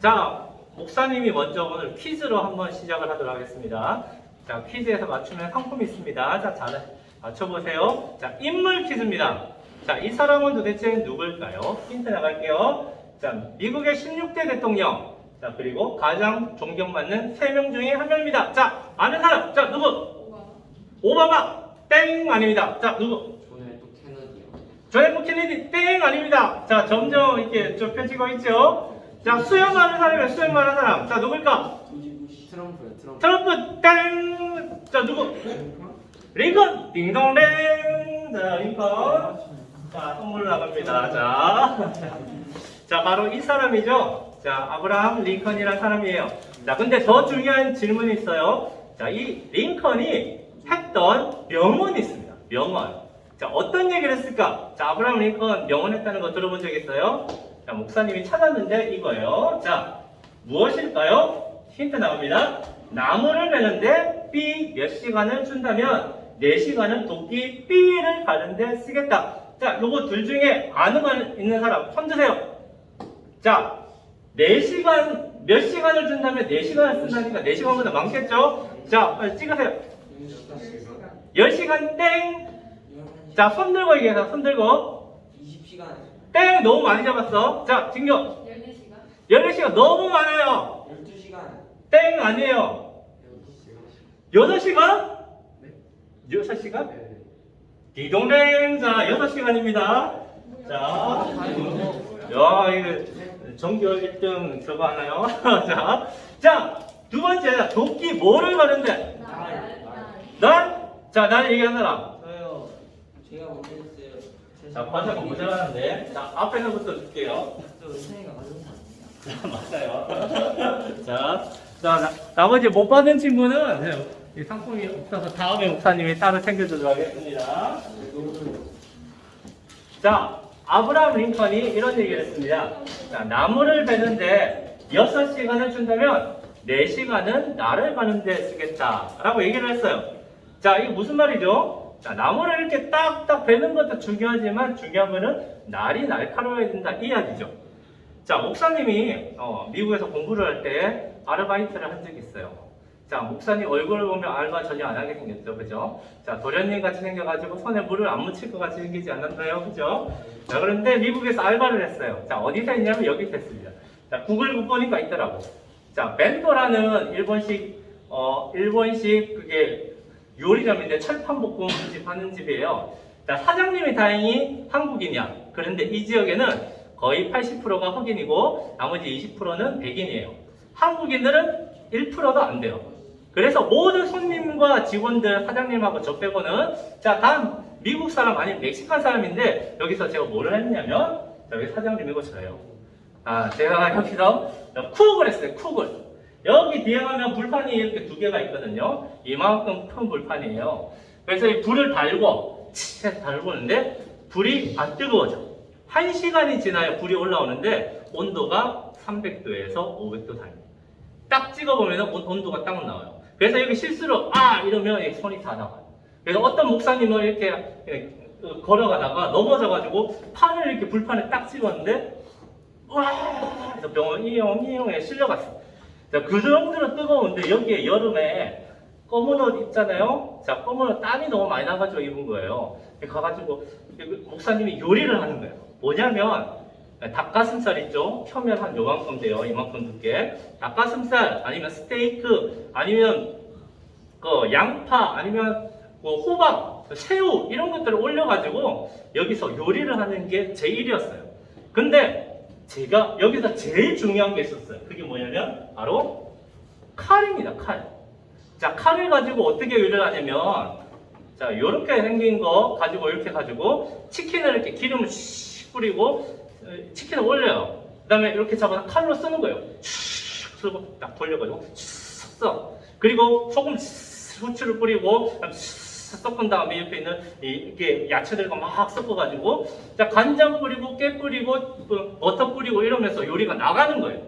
자, 목사님이 먼저 오늘 퀴즈로 한번 시작을 하도록 하겠습니다. 자, 퀴즈에서 맞추면 상품이 있습니다. 자, 잘 맞춰보세요. 자, 인물 퀴즈입니다. 자, 이 사람은 도대체 누굴까요? 힌트 나갈게요. 자, 미국의 16대 대통령. 자, 그리고 가장 존경받는 3명 중에 한 명입니다. 자, 아는 사람. 자, 누구? 오바마. 땡 아닙니다. 자, 누구? 존 F 케네디 땡 아닙니다. 자, 점점 이렇게 좁혀지고 있죠. 자, 수염 많은 사람이에요. 수염 많은 사람. 자, 누굴까? 트럼프 땡. 자, 누구? 링컨 딩동댕. 자, 링컨. 자, 선물 나갑니다. 자, 바로 이 사람이죠. 자, 아브라함 링컨이라는 사람이에요. 자, 근데 더 중요한 질문이 있어요. 자, 이 링컨이 했던 명언이 있습니다. 명언. 자, 어떤 얘기를 했을까? 자, 아브라함 링컨 명언했다는 거 들어본 적 있어요? 자, 목사님이 찾았는데 이거예요. 자, 무엇일까요? 힌트 나옵니다. 나무를 베는데 B 몇 시간을 준다면 4시간은 도끼 B를 가는데 쓰겠다. 자, 요거 둘 중에 아는 거 있는 사람 손 드세요. 자, 4시간 몇 시간을 준다면 4시간을 쓴다니까 4시간보다 많겠죠? 자, 빨리 찍으세요. 10시간 땡. 자, 손 들고 얘기해서 손 들고 20시간 땡. 너무 많이 잡았어. 자, 진경 14시간 너무 많아요. 12시간 땡 아니에요. 8시간? 6시간? 디동댕. 자, 6시간입니다. 자, 야, 이거 전교 1등 저거 하나요? 자, 두 번째, 도끼 뭐를 가는데? 날? 자, 날 얘기한 사람. 저요. 제가 못했어요. 자, 과자가 모자라는데. 자, 앞에서부터 줄게요. 저 은찬이가 가져온 사람이야. 맞아요. 자, 나머지 못 받은 친구는 이 상품이 없어서 다음에 목사님이 따로 챙겨주도록 하겠습니다. 자, 아브라함 링컨이 이런 얘기를 했습니다. 자, 나무를 베는데 6시간을 준다면 4시간은 나를 가는데 쓰겠다. 라고 얘기를 했어요. 자, 이게 무슨 말이죠? 자, 나무를 이렇게 딱딱 베는 것도 중요하지만 중요한 거는 날이 날카로워야 된다. 이 이야기죠. 자, 목사님이 미국에서 공부를 할 때 아르바이트를 한 적이 있어요. 자, 목사님 얼굴을 보면 알바 전혀 안 하게 생겼죠. 그죠? 자, 도련님 같이 생겨가지고 손에 물을 안 묻힐 것 같이 생기지 않았나요? 그죠? 자, 그런데 미국에서 알바를 했어요. 자, 어디서 했냐면 여기서 했습니다. 자, 구글 보니까 있더라고. 자, 벤토라는 일본식 그게 요리점인데 철판볶음집 하는 집이에요. 자, 사장님이 다행히 한국인이야. 그런데 이 지역에는 거의 80%가 흑인이고 나머지 20%는 백인이에요. 한국인들은 1%도 안 돼요. 그래서 모든 손님과 직원들, 사장님하고 저 빼고는 자, 다 미국 사람 아니면 멕시칸 사람인데 여기서 제가 뭐를 했냐면 여기 사장님이고 저예요. 아, 제가 여기서 쿡을 했어요. 쿡을. 여기 뒤에 가면 불판이 이렇게 2개가 있거든요. 이만큼 큰 불판이에요. 그래서 이 불을 달고 달구는데 불이 안 뜨거워져. 1시간이 지나야 불이 올라오는데 온도가 300도에서 500도 사이. 딱 찍어보면 온도가 딱 나와요. 그래서 여기 실수로 이러면 손이 다 나가요. 그래서 어떤 목사님은 이렇게 걸어가다가 넘어져가지고 팔을 이렇게 불판에 딱 찍었는데 그래서 병원 이용에 실려갔어요. 자, 그 정도로 뜨거운데 여기에 여름에 검은 옷 입잖아요. 자, 검은 옷 땀이 너무 많이 나가지고 입은 거예요. 가가지고 목사님이 요리를 하는 거예요. 뭐냐면 닭가슴살 있죠? 표면 한 요만큼 돼요. 이만큼 두께. 닭가슴살 아니면 스테이크 아니면 그 양파 아니면 뭐 호박, 새우 이런 것들을 올려가지고 여기서 요리를 하는 게 제 일이었어요. 근데 제가 여기서 제일 중요한 게 있었어요. 그게 뭐냐면 바로 칼입니다. 칼. 자, 칼을 가지고 어떻게 요리를 하냐면 자, 요렇게 생긴 거 가지고 이렇게 가지고 치킨을 이렇게 기름을 씩 뿌리고 치킨을 올려요. 그 다음에 이렇게 잡아서 칼로 쓰는 거예요. 그리고 딱 돌려가지고 써. 그리고 소금 후추를 뿌리고 섞은 다음에 옆에 있는 이렇게 야채들과 막 섞어가지고 자, 간장 뿌리고 깨 뿌리고 버터 뿌리고 이러면서 요리가 나가는 거예요.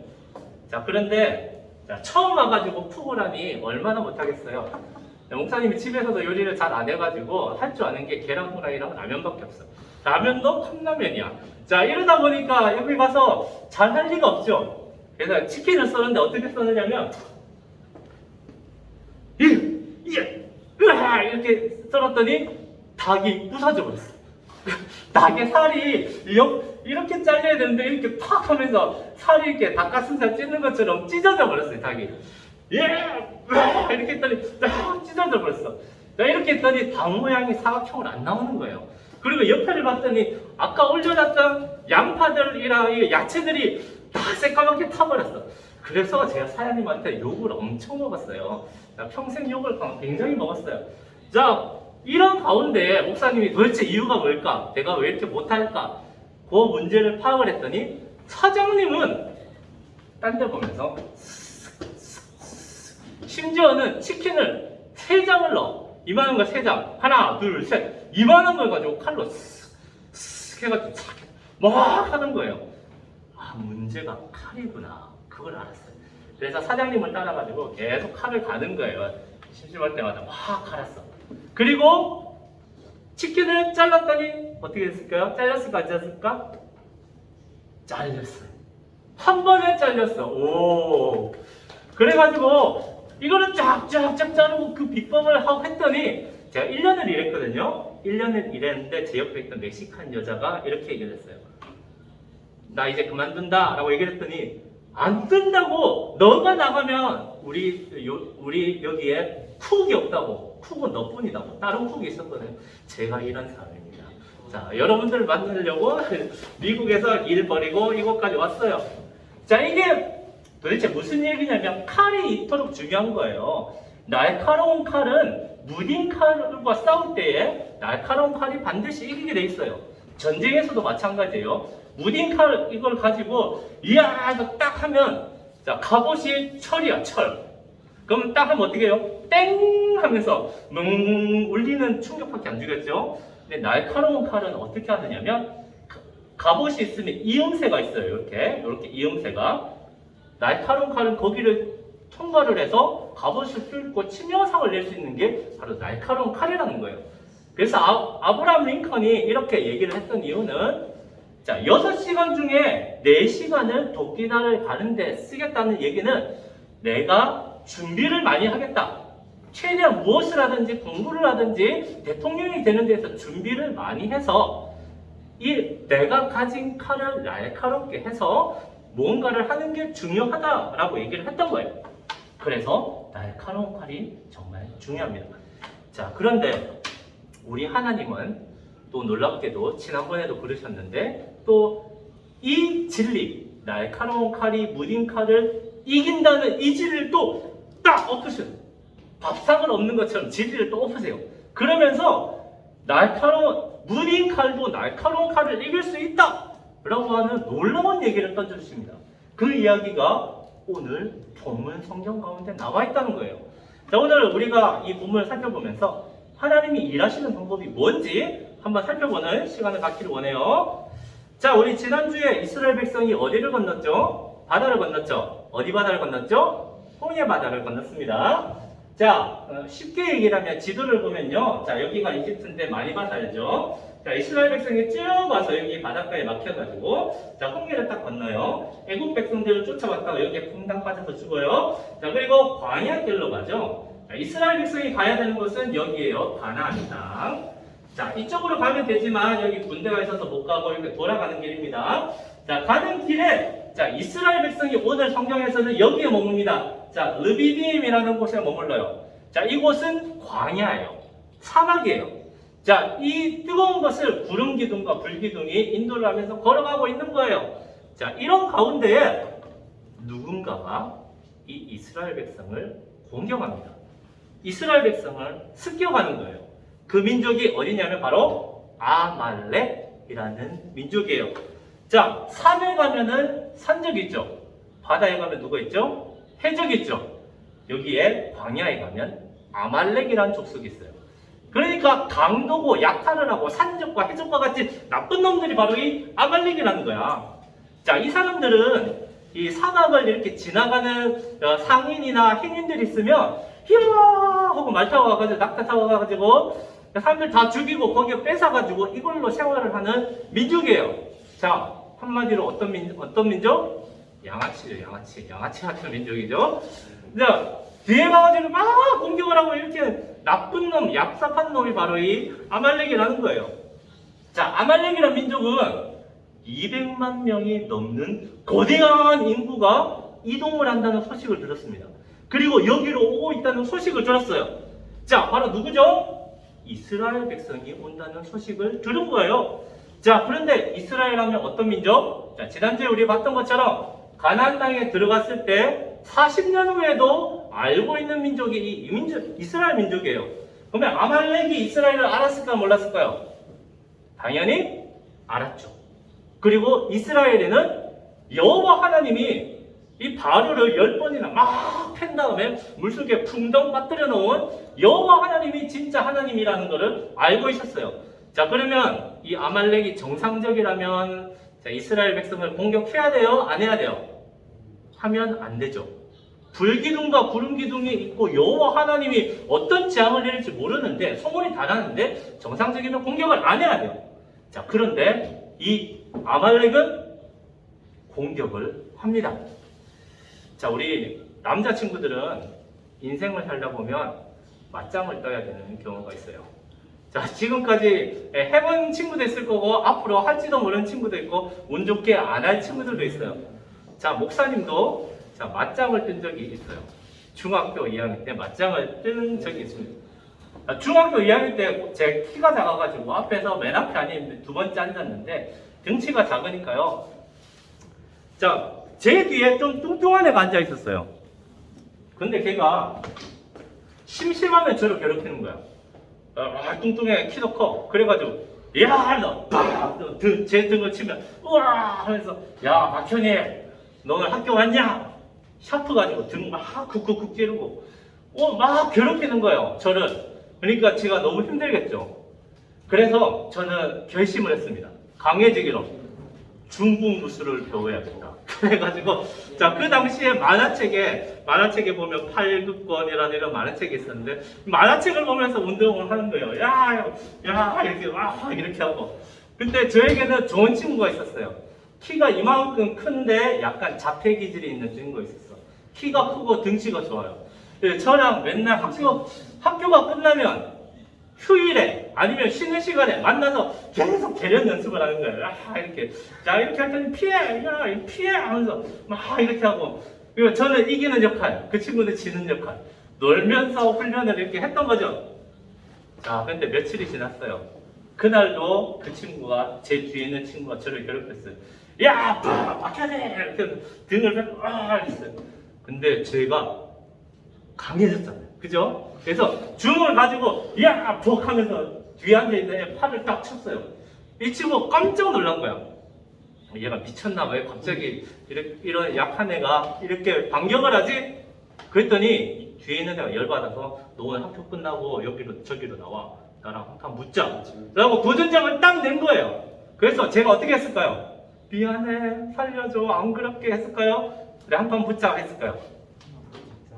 자, 그런데 자, 처음 와가지고 쿡을 하니 얼마나 못하겠어요. 목사님이 집에서도 요리를 잘 안 해가지고 할 줄 아는 게 계란 후라이랑 라면밖에 없어. 라면도 컵라면이야. 자, 이러다 보니까 여기 가서 잘 할 리가 없죠. 그래서 치킨을 썰었는데 어떻게 썰느냐면 이렇게 썰었더니 닭이 부서져 버렸어. 닭의 살이 이렇게 잘려야 되는데 이렇게 팍 하면서 살이 이렇게 닭가슴살 찢는 것처럼 찢어져 버렸어요, 닭이. 이렇게 했더니 찢어져 버렸어. 이렇게 했더니 닭 모양이 사각형으로 안 나오는 거예요. 그리고 옆에를 봤더니 아까 올려놨던 양파들이랑 야채들이 다 새까맣게 타버렸어. 그래서 제가 사장님한테 욕을 엄청 먹었어요. 평생 욕을 굉장히 먹었어요. 자, 이런 가운데 목사님이 도대체 이유가 뭘까? 내가 왜 이렇게 못할까? 그 문제를 파악을 했더니 사장님은 딴 데 보면서 심지어는 치킨을 3장을 넣어. 이만한 거 3장. 하나, 둘, 셋. 이만한 걸 가지고 칼로 쓱 해가지고 착 막 하는 거예요. 아, 문제가 칼이구나. 그걸 알았어요. 그래서 사장님을 따라가지고 계속 칼을 가는 거예요. 심심할 때마다 막 갈았어. 그리고 치킨을 잘랐더니 어떻게 됐을까요? 잘렸을까 안 잘렸을까? 잘렸어요. 한 번에 잘렸어. 오. 그래가지고 이거를 쫙쫙쫙 자르고 그 비법을 하고 했더니 제가 1년을 일했거든요. 1년을 일했는데 제 옆에 있던 멕시칸 여자가 이렇게 얘기를 했어요. 나 이제 그만둔다 라고 얘기를 했더니 안 뜬다고. 너가 나가면 우리 여기에 쿡이 없다고. 쿡은 너뿐이다고. 다른 쿡이 있었거든요. 제가 이런 사람입니다. 자, 여러분들을 만나려고 미국에서 일 버리고 이곳까지 왔어요. 자, 이게 도대체 무슨 얘기냐면 칼이 이토록 중요한 거예요. 날카로운 칼은 무딘 칼과 싸울 때에 날카로운 칼이 반드시 이기게 돼 있어요. 전쟁에서도 마찬가지예요. 무딘 칼 이걸 가지고 이야 해서 딱 하면 자, 갑옷이 철이야, 철. 그럼 딱 하면 어떻게 해요? 땡 하면서 울리는 충격밖에 안 주겠죠? 근데 날카로운 칼은 어떻게 하느냐면 갑옷이 있으면 이음새가 있어요. 이렇게 이음새가. 날카로운 칼은 거기를 통과를 해서 갑옷을 뚫고 치명상을 낼 수 있는 게 바로 날카로운 칼이라는 거예요. 그래서 아브라함 링컨이 이렇게 얘기를 했던 이유는 자, 6시간 중에 4시간을 도끼날을 가는데 쓰겠다는 얘기는 내가 준비를 많이 하겠다. 최대한 무엇을 하든지 공부를 하든지 대통령이 되는 데서 준비를 많이 해서 내가 가진 칼을 날카롭게 해서 뭔가를 하는 게 중요하다라고 얘기를 했던 거예요. 그래서 날카로운 칼이 정말 중요합니다. 자, 그런데 우리 하나님은 또 놀랍게도 지난번에도 그러셨는데 또 이 진리, 날카로운 칼이 무딘 칼을 이긴다는 이 진리를 또 딱 엎으셔요. 밥상을 엎는 것처럼 진리를 또 엎으세요. 그러면서 무딘 칼도 날카로운 칼을 이길 수 있다! 라고 하는 놀라운 얘기를 던져주십니다. 그 이야기가 오늘 본문 성경 가운데 나와 있다는 거예요. 자, 오늘 우리가 이 본문을 살펴보면서 하나님이 일하시는 방법이 뭔지 한번 살펴보는 시간을 갖기를 원해요. 자, 우리 지난주에 이스라엘 백성이 어디를 건넜죠? 바다를 건넜죠? 어디 바다를 건넜죠? 홍해 바다를 건넜습니다. 자, 쉽게 얘기를 하면 지도를 보면요. 자, 여기가 이집트인데 많이 봐서 알죠? 자, 이스라엘 백성이 쭉 와서 여기 바닷가에 막혀가지고 자, 홍해를 딱 건너요. 애국 백성들을 쫓아갔다가 여기에 퐁당 빠져서 죽어요. 자, 그리고 광야 길로 가죠. 자, 이스라엘 백성이 가야 되는 곳은 여기에요. 가나안 땅. 자, 이쪽으로 가면 되지만 여기 군대가 있어서 못 가고 이렇게 돌아가는 길입니다. 자, 가는 길에 자, 이스라엘 백성이 오늘 성경에서는 여기에 머뭅니다. 자, 르비딤이라는 곳에 머물러요. 자, 이곳은 광야예요. 사막이에요. 자, 이 뜨거운 것을 구름 기둥과 불 기둥이 인도를 하면서 걸어가고 있는 거예요. 자, 이런 가운데에 누군가가 이 이스라엘 백성을 공격합니다. 이스라엘 백성을 습격하는 거예요. 그 민족이 어디냐면 바로 아말렉이라는 민족이에요. 자, 산에 가면은 산적이 있죠. 바다에 가면 누가 있죠? 해적이 있죠. 여기에 광야에 가면 아말렉이라는 족속이 있어요. 그러니까 강도고 약탈을 하고 산적과 해적과 같이 나쁜 놈들이 바로 이 아말렉이라는 거야. 자, 이 사람들은 이 사막을 이렇게 지나가는 상인이나 행인들이 있으면 히야 하고 말 타고 가가지고 낙타 타고 가가지고 사람들 다 죽이고 거기에 뺏어가지고 이걸로 생활을 하는 민족이에요. 자, 한마디로 어떤 민족? 양아치죠, 양아치. 양아치 같은 민족이죠. 자, 뒤에 가가지고 막 공격을 하고 이렇게 나쁜 놈, 얍삽한 놈이 바로 이 아말렉이라는 거예요. 자, 아말렉이라는 민족은 200만 명이 넘는 거대한 인구가 이동을 한다는 소식을 들었습니다. 그리고 여기로 오고 있다는 소식을 들었어요. 자, 바로 누구죠? 이스라엘 백성이 온다는 소식을 들은 거예요. 자, 그런데 이스라엘 하면 어떤 민족? 자, 지난주에 우리 봤던 것처럼 가나안 땅에 들어갔을 때 40년 후에도 알고 있는 민족이 이 민족, 이스라엘 민족이에요. 그러면 아말렉이 이스라엘을 알았을까요? 몰랐을까요? 당연히 알았죠. 그리고 이스라엘에는 여호와 하나님이 이 바로를 10번이나 막 팬 다음에 물속에 풍덩 빠뜨려 놓은 여호와 하나님이 진짜 하나님이라는 것을 알고 있었어요. 자, 그러면 이 아말렉이 정상적이라면 자, 이스라엘 백성을 공격해야 돼요? 안 해야 돼요? 하면 안 되죠. 불기둥과 구름기둥이 있고 여호와 하나님이 어떤 재앙을 내릴지 모르는데 소문이 다 나는데 정상적이면 공격을 안 해야 돼요. 자, 그런데 이 아말렉은 공격을 합니다. 자, 우리 남자친구들은 인생을 살다 보면 맞짱을 떠야 되는 경우가 있어요. 자, 지금까지 해본 친구도 있을 거고 앞으로 할지도 모르는 친구도 있고 운 좋게 안 할 친구들도 있어요. 자, 목사님도 자, 맞짱을 뜬 적이 있어요. 중학교 2학년 때 맞짱을 뜬 적이 있습니다. 자, 중학교 2학년 때 제 키가 작아가지고 앞에서 맨 앞에 아닌데 두 번째 앉았는데 등치가 작으니까요. 자, 제 뒤에 좀 뚱뚱한 애가 앉아 있었어요. 근데 걔가 심심하면 저를 괴롭히는 거야. 뚱뚱해, 키도 커. 그래가지고 야, 너 제 등을 치면 우와 하면서 야, 박현이 너 오늘 학교 왔냐? 샤프 가지고 등 막 쿡쿡쿡 찌르고 막 괴롭히는 거예요, 저를. 그러니까 제가 너무 힘들겠죠. 그래서 저는 결심을 했습니다. 강해지기로 중국 무술을 배워야겠다. 그래가지고 자, 그 당시에 만화책에 보면 팔극권이라는 이런 만화책이 있었는데 만화책을 보면서 운동을 하는 거예요. 야 이렇게 이렇게 하고. 근데 저에게는 좋은 친구가 있었어요. 키가 이만큼 큰데 약간 자폐 기질이 있는 친구가 있었어. 키가 크고 등치가 좋아요. 저랑 맨날 학교가 끝나면 휴일에 아니면 쉬는 시간에 만나서 계속 계련 연습을 하는 거예요. 이렇게 자, 이렇게 했더니 피해 하면서 막 이렇게 하고. 그리고 저는 이기는 역할, 그 친구는 지는 역할, 놀면서 훈련을 이렇게 했던 거죠. 자, 근데 며칠이 지났어요. 그날도 그 친구가 제 뒤에 있는 친구가 저를 괴롭혔어요. 야, 막혀야 돼! 이렇게 등을 펴고 이랬어요. 근데 제가 강해졌잖아요. 그죠? 그래서 중을 가지고 야! 푹 하면서 뒤에 앉아있는 애 팔을 딱 쳤어요. 이 친구 깜짝 놀란 거야. 얘가 미쳤나 봐요. 갑자기 이런 약한 애가 이렇게 반격을 하지? 그랬더니 뒤에 있는 애가 열받아서 너 오늘 학교 끝나고 여기로 저기로 나와. 나랑 한판 묻자. 라고 도전장을 딱 낸 거예요. 그래서 제가 어떻게 했을까요? 미안해, 살려줘, 안 그렇게 했을까요? 그래, 한판 붙자 했을까요?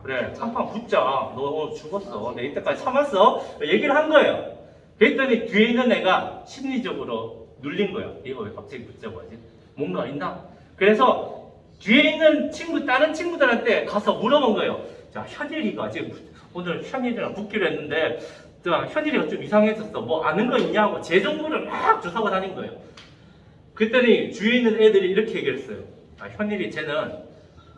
그래, 한판 붙자. 너 오늘 죽었어. 내 이때까지 참았어. 얘기를 한 거예요. 그랬더니 뒤에 있는 애가 심리적으로 눌린 거예요. 이거 왜 갑자기 붙자고 하지? 뭔가 있나? 그래서 뒤에 있는 다른 친구들한테 가서 물어본 거예요. 자, 현일이가 지금 오늘 현일이랑 붙기로 했는데 현일이가 좀 이상해졌어. 뭐 아는 거 있냐고 제 정보를 막 조사하고 다닌 거예요. 그랬더니 주위에 있는 애들이 이렇게 얘기를 했어요. 현일이 쟤는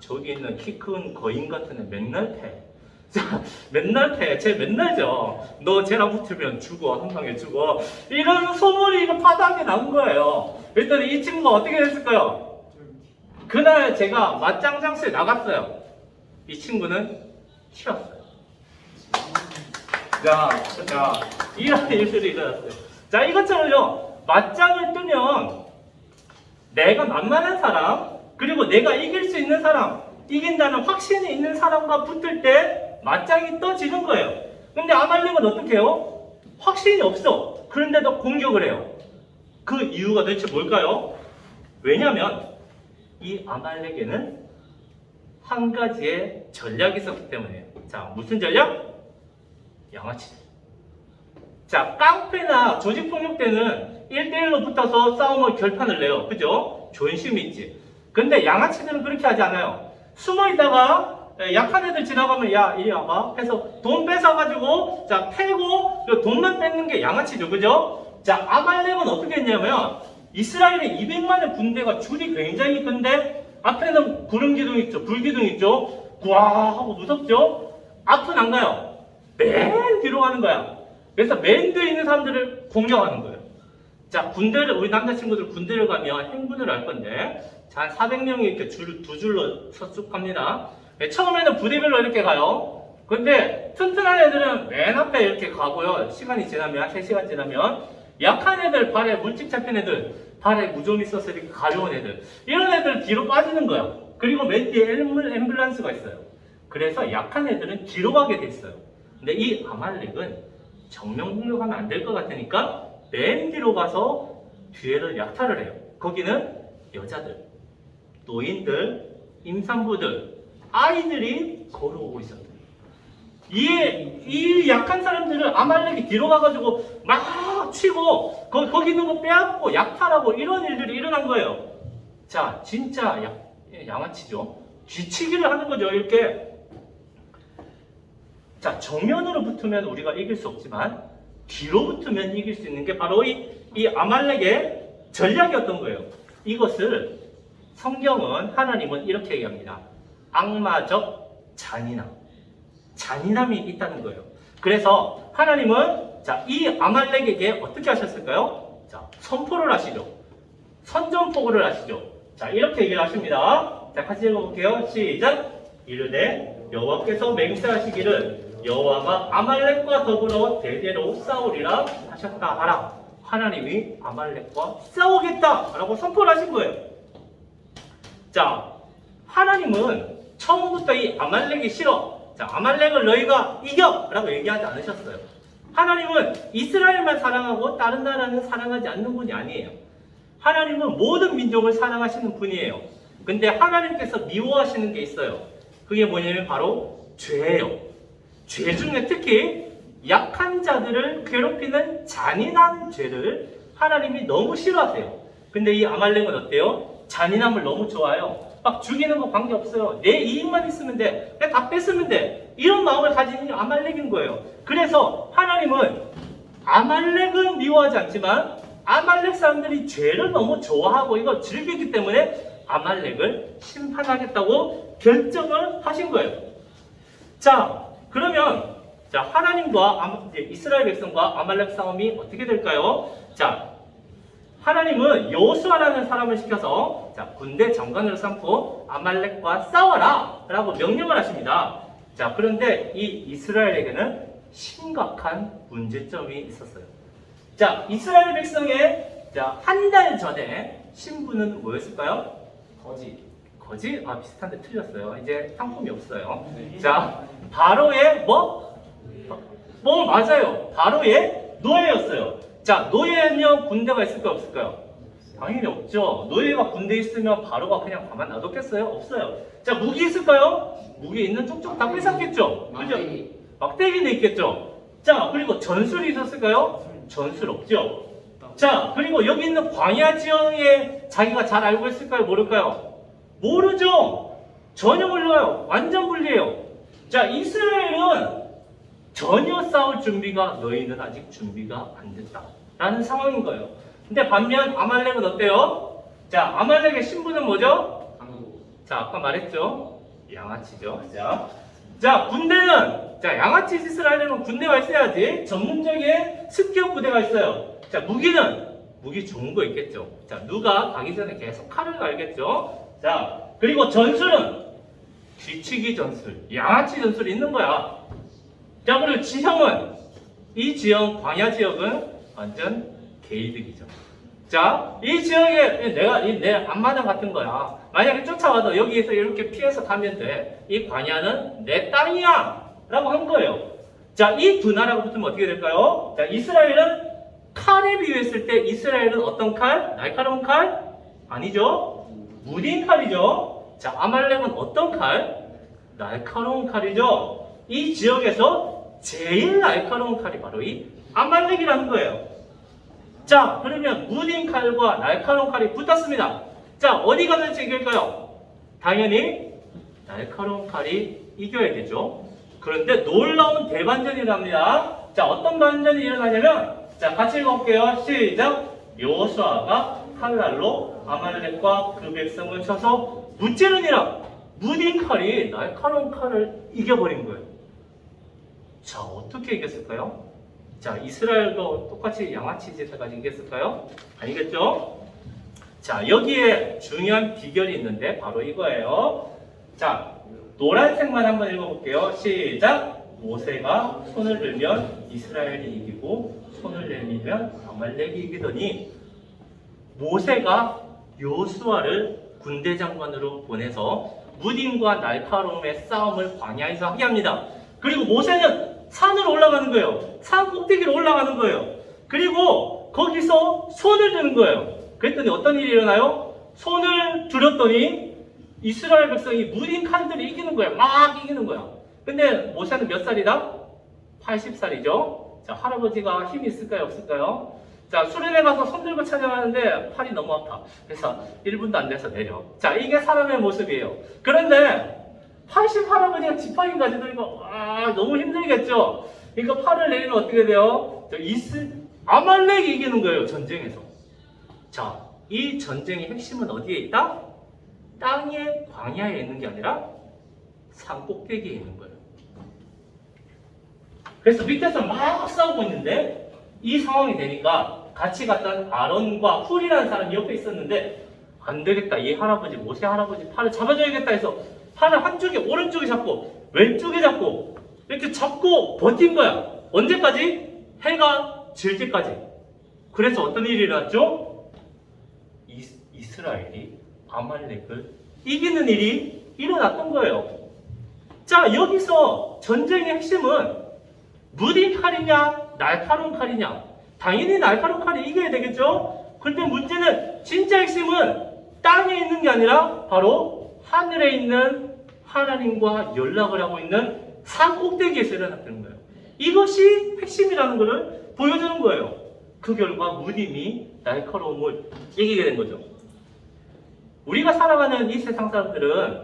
저기 있는 키 큰 거인 같은 애 맨날 패. 자, 맨날 패. 쟤 맨날 져. 너 쟤랑 붙으면 죽어. 한 방에 죽어. 이런 소문이 이거 바닥에 나온 거예요. 그랬더니 이 친구가 어떻게 됐을까요? 그날 제가 맞짱 장소에 나갔어요. 이 친구는 튀었어요. 자, 이런 일들이 일어났어요. 자, 이것처럼요. 맞짱을 뜨면 내가 만만한 사람, 그리고 내가 이길 수 있는 사람, 이긴다는 확신이 있는 사람과 붙을 때 맞짱이 떠지는 거예요. 근데 아말렉은 어떻게 해요? 확신이 없어. 그런데도 공격을 해요. 그 이유가 도대체 뭘까요? 왜냐하면 이 아말렉에는 한 가지의 전략이 있었기 때문이에요. 자, 무슨 전략? 양아치들. 자, 깡패나 조직폭력 때는 1대1로 붙어서 싸움을 결판을 내요. 그죠? 존심이 있지. 근데 양아치들은 그렇게 하지 않아요. 숨어 있다가 약한 애들 지나가면 야 이리 와봐 해서 돈 뺏어가지고 자 패고 돈만 뺏는 게 양아치죠, 그죠? 자 아말렉은 어떻게 했냐면 이스라엘의 200만의 군대가 줄이 굉장히 큰데 앞에는 구름기둥 있죠, 불기둥 있죠, 구와 하고 무섭죠. 앞은 안 가요. 맨 뒤로 가는 거야. 그래서 맨 뒤에 있는 사람들을 공격하는 거예요. 자 군대를 우리 남자친구들 군대를 가면 행군을 할 건데 자, 한 400명이 이렇게 두 줄로 서축합니다. 처음에는 부대별로 이렇게 가요. 근데 튼튼한 애들은 맨 앞에 이렇게 가고요. 시간이 지나면 3시간 지나면 약한 애들, 발에 물집 잡힌 애들, 발에 무좀 있어서 이렇게 가려운 애들 이런 애들 뒤로 빠지는 거야. 그리고 맨 뒤에 앰뷸런스가 있어요. 그래서 약한 애들은 뒤로 가게 됐어요. 근데 이 아말렉은 정면 공격하면 안 될 것 같으니까 맨 뒤로 가서 뒤에를 약탈을 해요. 거기는 여자들, 노인들, 임산부들, 아이들이 걸어오고 있었대요. 이 약한 사람들을 아말렉이 뒤로 가가지고 막 치고 거기 있는 거 빼앗고 약탈하고 이런 일들이 일어난 거예요. 자, 진짜 양아치죠. 뒤치기를 하는 거죠, 이렇게. 자, 정면으로 붙으면 우리가 이길 수 없지만 뒤로 붙으면 이길 수 있는 게 바로 이 아말렉의 전략이었던 거예요. 이것을 성경은 하나님은 이렇게 얘기합니다. 악마적 잔인함. 잔인함이 있다는 거예요. 그래서 하나님은 자, 이 아말렉에게 어떻게 하셨을까요? 자, 선포를 하시죠. 선전포고를 하시죠. 자, 이렇게 얘기를 하십니다. 자, 같이 읽어볼게요. 시작. 이르되 여호와께서 맹세하시기를 여호와가 아말렉과 더불어 대대로 싸우리라 하셨다 하라. 하나님이 아말렉과 싸우겠다 라고 선포를 하신 거예요. 자, 하나님은 처음부터 이 아말렉이 싫어. 자, 아말렉을 너희가 이겨! 라고 얘기하지 않으셨어요. 하나님은 이스라엘만 사랑하고 다른 나라는 사랑하지 않는 분이 아니에요. 하나님은 모든 민족을 사랑하시는 분이에요. 근데 하나님께서 미워하시는 게 있어요. 그게 뭐냐면 바로 죄예요. 죄 중에 특히 약한 자들을 괴롭히는 잔인한 죄를 하나님이 너무 싫어하세요. 근데 이 아말렉은 어때요? 잔인함을 너무 좋아해요. 막 죽이는 거 관계없어요. 내 이익만 있으면 돼. 내가 다 뺐으면 돼. 이런 마음을 가진 아말렉인 거예요. 그래서 하나님은 아말렉은 미워하지 않지만 아말렉 사람들이 죄를 너무 좋아하고 이거 즐기기 때문에 아말렉을 심판하겠다고 결정을 하신 거예요. 자, 그러면 자, 하나님과 이스라엘 백성과 아말렉 싸움이 어떻게 될까요? 자, 하나님은 여호수아라는 사람을 시켜서 자, 군대 장관으로 삼고 아말렉과 싸워라 라고 명령을 하십니다. 자, 그런데 이 이스라엘에게는 심각한 문제점이 있었어요. 자, 이스라엘 백성의 한 달 전에 신부는 뭐였을까요? 거짓? 아, 비슷한데 틀렸어요. 이제 상품이 없어요. 자, 바로의 맞아요. 바로의 노예였어요. 자, 노예면 군대가 있을까요? 없을까요? 당연히 없죠. 노예가 군대에 있으면 바로가 그냥 가만 놔뒀겠어요? 없어요. 자, 무기 있을까요? 무기 있는 쪽쪽 다 뺏었겠죠? 그죠? 막대기는 있겠죠? 자, 그리고 전술이 있었을까요? 전술 없죠? 자, 그리고 여기 있는 광야 지형에 자기가 잘 알고 있을까요? 모를까요? 모르죠? 전혀 몰라요. 완전 불리해요. 자, 이스라엘은 전혀 싸울 준비가, 너희는 아직 준비가 안 됐다 라는 상황인 거예요. 근데 반면 아말렉은 어때요? 자, 아말렉의 신부는 뭐죠? 자, 아까 말했죠? 양아치죠. 자, 군대는 양아치 짓을 하려면 군대가 있어야지. 전문적인 습격 부대가 있어요. 자, 무기 좋은 거 있겠죠. 자, 누가 가기 전에 계속 칼을 갈겠죠. 자, 그리고 전술은 뒤치기 전술, 양아치 전술이 있는 거야. 자, 그리고 지형은 이 지형, 광야 지역은 완전 개이득이죠. 자, 이 지역에 내 앞마당 같은 거야. 만약에 쫓아와도 여기에서 이렇게 피해서 가면 돼. 이 광야는 내 땅이야 라고 한 거예요. 자, 이 두 나라가 붙으면 어떻게 될까요? 자, 이스라엘은 칼에 비유했을 때 이스라엘은 어떤 칼? 날카로운 칼? 아니죠. 무딘 칼이죠. 자, 아말렉은 어떤 칼? 날카로운 칼이죠. 이 지역에서 제일 날카로운 칼이 바로 이 아말렉이라는 거예요. 자, 그러면 무딘 칼과 날카로운 칼이 붙었습니다. 자, 어디가 더 이길까요? 당연히 날카로운 칼이 이겨야 되죠. 그런데 놀라운 대반전이 일어납니다. 자, 어떤 반전이 일어나냐면, 자, 같이 읽어볼게요. 시작! 여호수아가 칼날로 아말렉과 그 백성을 쳐서 무찌르니라. 무딘 칼이 날카로운 칼을 이겨버린 거예요. 자, 어떻게 이겼을까요? 자, 이스라엘도 똑같이 양아치 짓을 가지고 이겼을까요? 아니겠죠? 자, 여기에 중요한 비결이 있는데 바로 이거예요. 자, 노란색만 한번 읽어볼게요. 시작! 모세가 손을 들면 이스라엘이 이기고 손을 내밀면 아말렉이 이기더니 모세가 여호수아를 군대 장관으로 보내서 무딘과 날카로움의 싸움을 광야에서 하게 합니다. 그리고 모세는 산으로 올라가는 거예요. 산 꼭대기로 올라가는 거예요. 그리고 거기서 손을 드는 거예요. 그랬더니 어떤 일이 일어나요? 손을 들었더니 이스라엘 백성이 무딘 칼들이 이기는 거야. 막 이기는 거야. 근데 모세는 몇 살이다? 80살이죠. 자, 할아버지가 힘이 있을까요? 없을까요? 자, 수련회 가서 손 들고 찬양하는데 팔이 너무 아파. 그래서 1분도 안 돼서 내려. 자, 이게 사람의 모습이에요. 그런데 80 할아버지가 지팡이 가지고 들고 너무 힘들겠죠? 그러니까 팔을 내리면 어떻게 돼요? 아말렉이 이기는 거예요. 전쟁에서. 자, 이 전쟁의 핵심은 어디에 있다? 땅의 광야에 있는 게 아니라 산 꼭대기에 있는 거예요. 그래서 밑에서 막 싸우고 있는데 이 상황이 되니까 같이 갔던 아론과 훌이라는 사람이 옆에 있었는데 안 되겠다. 이 할아버지, 모세 할아버지 팔을 잡아줘야겠다 해서 팔을 한쪽에 오른쪽에 잡고 왼쪽에 잡고 이렇게 잡고 버틴 거야. 언제까지? 해가 질 때까지. 그래서 어떤 일이 일어났죠? 이스라엘이 아말렉을 이기는 일이 일어났던 거예요. 자, 여기서 전쟁의 핵심은 무딘 칼이냐 날카로운 칼이냐. 당연히 날카로운 칼이 이겨야 되겠죠. 그런데 문제는 진짜 핵심은 땅에 있는 게 아니라 바로 하늘에 있는 하나님과 연락을 하고 있는 산 꼭대기에서 일어났다는 거예요. 이것이 핵심이라는 것을 보여주는 거예요. 그 결과 무딘이 날카로움을 이기게 된 거죠. 우리가 살아가는 이 세상 사람들은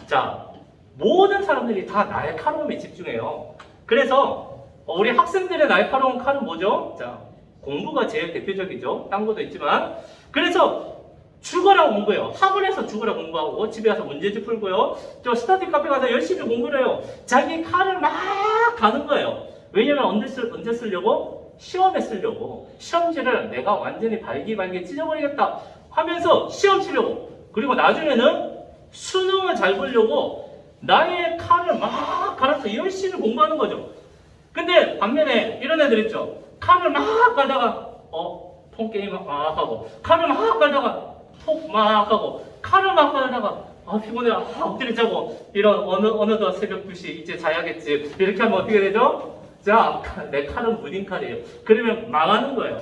자, 모든 사람들이 다 날카로움에 집중해요. 그래서 우리 학생들의 날카로운 칼은 뭐죠? 자, 공부가 제일 대표적이죠. 딴 것도 있지만. 그래서 죽어라 공부해요. 학원에서 죽어라 공부하고 집에 가서 문제집 풀고요. 저 스터디 카페 가서 열심히 공부를 해요. 자기 칼을 막 가는 거예요. 왜냐면 언제 쓰려고? 시험에 쓰려고. 시험지를 내가 완전히 발기발기 찢어버리겠다 하면서 시험 치려고. 그리고 나중에는 수능을 잘 보려고 나의 칼을 막 갈아서 열심히 공부하는 거죠. 근데 반면에 이런 애들 있죠. 칼을 막 갈다가 폰게임 막 하고 칼을 막 갈다가 톡 막 하고 칼을 막 갈다가 피곤해 엎드려 자고 이런 어느덧 새벽 2시 이제 자야겠지 이렇게 하면 어떻게 되죠? 자, 내 칼은 무딘 칼이에요. 그러면 망하는 거예요.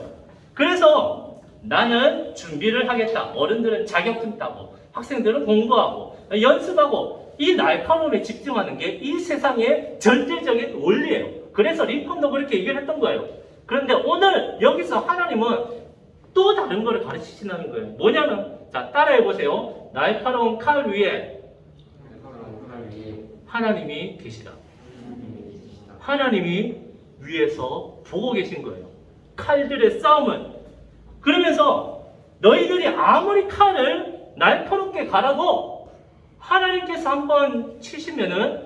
그래서 나는 준비를 하겠다. 어른들은 자격증 따고 학생들은 공부하고 연습하고 이 날카로움에 집중하는 게 이 세상의 절대적인 원리예요. 그래서 링컨도 그렇게 얘기를 했던 거예요. 그런데 오늘 여기서 하나님은 또 다른 거를 가르치시는 거예요. 뭐냐면 자, 따라해보세요. 날카로운 칼 위에 하나님이 계시다. 하나님이 위에서 보고 계신 거예요. 칼들의 싸움을. 그러면서 너희들이 아무리 칼을 날카롭게 갈아도 하나님께서 한번 치시면은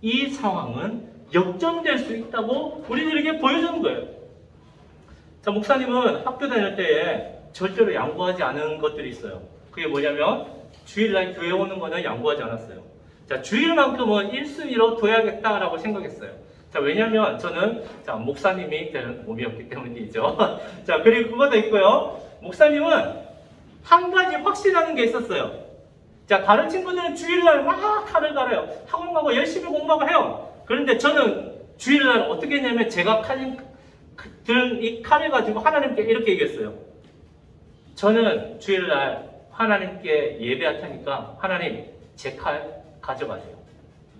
이 상황은 역전될 수 있다고 우리들에게 보여주는 거예요. 자, 목사님은 학교 다닐 때에 절대로 양보하지 않은 것들이 있어요. 그게 뭐냐면 주일날 교회 오는 거는 양보하지 않았어요. 자, 주일만큼은 1순위로 둬야겠다라고 생각했어요. 자, 왜냐면 저는 목사님이 되는 몸이었기 때문이죠. 자, 그리고 그것도 있고요. 목사님은 한 가지 확신하는 게 있었어요. 자, 다른 친구들은 주일날 막 칼을 갈아요. 학원 가고 열심히 공부하고 해요. 그런데 저는 주일날 어떻게 했냐면 제가 든 이 칼을 가지고 하나님께 이렇게 얘기했어요. 저는 주일날 하나님께 예배할 테니까 하나님 제 칼 가져가세요.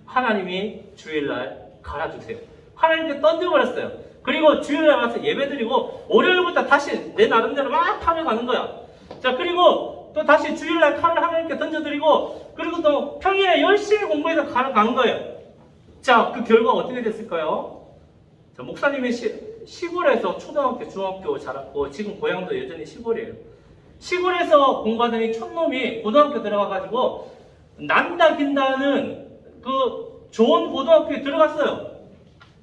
하나님이 주일날 갈아주세요. 하나님께 던져버렸어요. 그리고 주일날 와서 예배드리고 월요일부터 다시 내 나름대로 막 칼을 가는 거야. 자, 그리고 또 다시 주일날 칼을 하나님께 던져드리고 그리고 또 평일에 열심히 공부해서 칼을 가는 거예요. 자, 그 결과 어떻게 됐을까요? 자, 목사님이 시골에서 초등학교, 중학교 자랐고 지금 고향도 여전히 시골이에요. 시골에서 공부하더니 촌놈이 고등학교 들어가가지고 난다 긴다는 그 좋은 고등학교에 들어갔어요.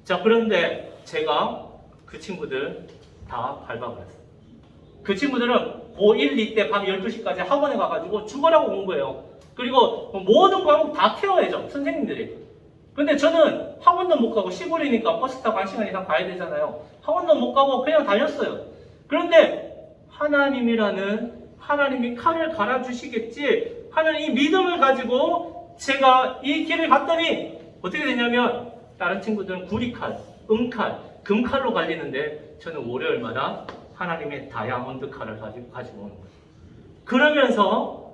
자, 그런데 제가 그 친구들 다 밟아버렸어요. 그 친구들은 고1, 2때 밤 12시까지 학원에 가가지고 죽으라고 공부해요. 그리고 모든 과목 다 케어해줘, 선생님들이. 근데 저는 학원도 못 가고 시골이니까 버스 타고 1시간 이상 가야 되잖아요. 학원도 못 가고 그냥 다녔어요. 그런데 하나님이 칼을 갈아주시겠지 하는 이 믿음을 가지고 제가 이 길을 갔더니 어떻게 되냐면 다른 친구들은 구리칼, 은칼, 금칼로 갈리는데 저는 월요일마다 하나님의 다이아몬드 칼을 가지고 오는 거예요. 그러면서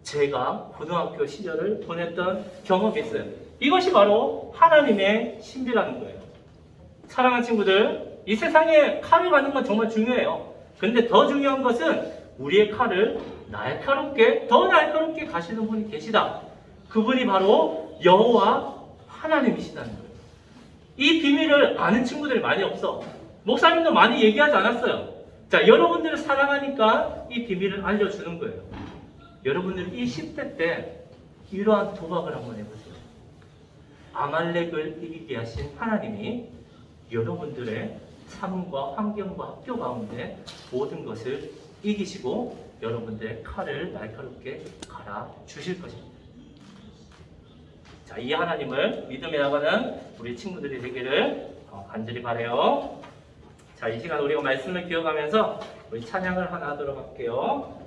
제가 고등학교 시절을 보냈던 경험이 있어요. 이것이 바로 하나님의 신비라는 거예요. 사랑하는 친구들, 이 세상에 칼을 가는 건 정말 중요해요. 근데 더 중요한 것은 우리의 칼을 더 날카롭게 가시는 분이 계시다. 그분이 바로 여호와 하나님이시다는 거예요. 이 비밀을 아는 친구들이 많이 없어. 목사님도 많이 얘기하지 않았어요. 자, 여러분들을 사랑하니까 이 비밀을 알려주는 거예요. 여러분들 이 10대 때 이러한 도박을 한번 해보세요. 아말렉을 이기게 하신 하나님이 여러분들의 삶과 환경과 학교 가운데 모든 것을 이기시고 여러분들의 칼을 날카롭게 갈아 주실 것입니다. 자, 이 하나님을 믿음에 나가는 우리 친구들이 되기를 간절히 바라요. 자, 이 시간 우리가 말씀을 기억하면서 우리 찬양을 하나 하도록 할게요.